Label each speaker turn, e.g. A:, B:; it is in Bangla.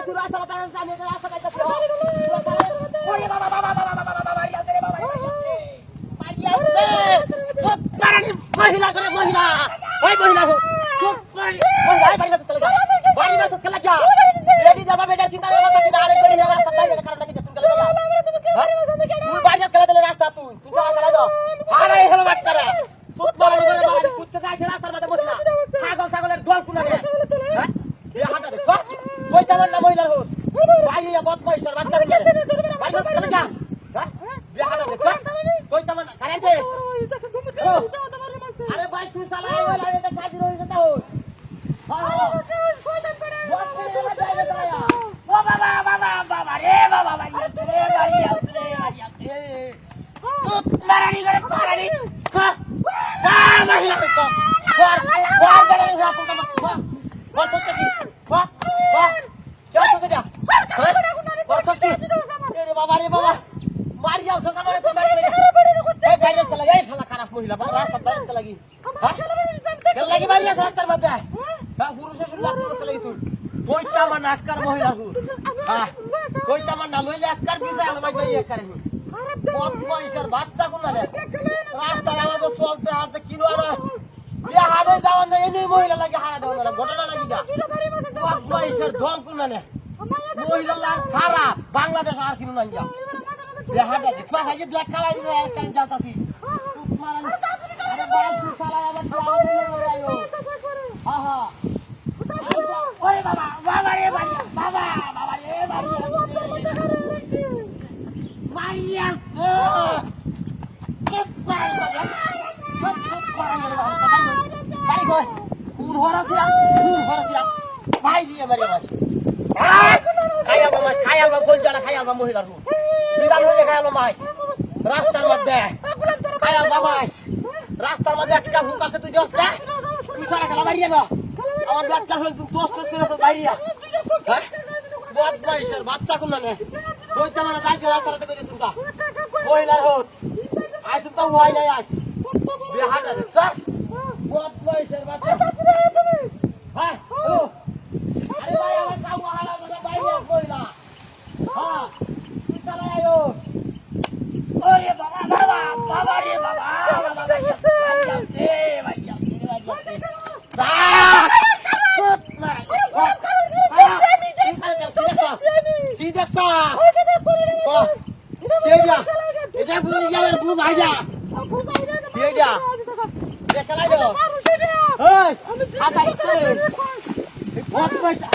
A: তুই রাস্তা কথা জানি না রাস্তা কাটতে ওরে বাবা বাবা বাবা বাবা বাবা বাড়ি আসে রে বাবা বাড়ি আসে চুপ মারানি মহিলা করে মহিলা ওই মহিলা চুপ মারি মহিলা বাড়ি আসে চলে যা বাড়ি আসে চলে যা রেডি যাবা বেটা চিন্তা করে কথা চিন্তা আরেক বেড়ি রাস্তা দাঁড়িয়ে কারণটা কি তুমি চলে যা তুই বাড়ি আসে চলে দিলে রাস্তা তুই যা চলে যা আরে হলো বাচ্চারা চুপ মারানি করে বাড়ি কুত্তে যাইছে রাস্তার মধ্যে মহিলা ছাগলের দল কুনা রে হ্যাঁ এ হাঁটা দে বাস কই তামার না মহিলার হোক ভাই এই বদমাই সর বাচ্চা রে ভাই বাস চলে যা হ্যাঁ বিয়া হাঁটা দে বাস কই তামার না কারেন্ট আরে ভাই তুই সালা এই ওলা এটা কাজ রইছে তা হোক বাবা বাবা বাবা রে বাবা ভাই রে বাড়ি আসলে চুপ মারানি করে মারানি হ্যাঁ মহিলা তো বাবা বড় হাত তো বল তো কি বাহ বাহ क्या तो जा बस की तेरे बाबा रे बाबा मार जाओ ससा मारे तो मारे ए गाइस चला गया साला खराब महिला बस रास्ता तक लगी हां चल लगी मार जा रास्ता मत है हां पुरुष से लागतो चला तू कोई तमन आकर महिला हूं हां कोई तमन ना लइले आकर बिसा आलो भाई ये करे बहुत पैसर বাচ্চা কোন না রাস্তা আমাদের চলতে হাতে কিলো আর যে হাড়ে যাওয়া না এনে মহিলা লাগে হারা দাও না ঘটনা লাগি যা পয়সার ঢল কোনা নে মহিলা লাগ খারাপ বাংলাদেশ আর কিনো না যা বেহাটা দেখবা হাজে ব্ল্যাক কালার দিয়ে একটা যাতাছি মারান আরে বাল তুই শালা আমার যাও আয়ো হ্যাঁ হ্যাঁ ওরে বাবা বাবা রে বাড়ি বাবা বাবা রে বাড়ি মারিয়া তো চুপ পাই বাবা চুপ পাই বাড়ি কই কোন হরাছিলা ভাই দিয়ে মারি বাস খাইয়া বাবা গোল জানা খাইয়া বাবা মহিলার রূপ বিড়াল হয়ে খাইয়া বাবা মাছ রাস্তার মধ্যে খাইয়া বাবা রাস্তার মধ্যে একটা হুক আছে তুই দোস্ত না তুই সারা খেলা বাইরে না আমার ব্যাগটা হল তুই দোস্ত করে বাইরে বহুত বয়সের বাচ্চা কোন না কইতে মানে যাইছে রাস্তাতে কইতে শুনতা মহিলার হোক আইছ তো ওয়াই নাই আইছ বিহাটা দেখছস বহুত বয়সের বাচ্চা হ্যাঁ ও আরে ভাই আমার সামু হালা বড় বাইরে কইলা হ্যাঁ তুই চলে আয়ো ওরে বাবা বাবা বাবা রে বাবা বাবা এ ভাইয়া কি দেখছ এটা বুঝি যাবেন বুঝ আইডা কি আইডা দেখালাই দাও এই আচ্ছা করে বহুত পয়সা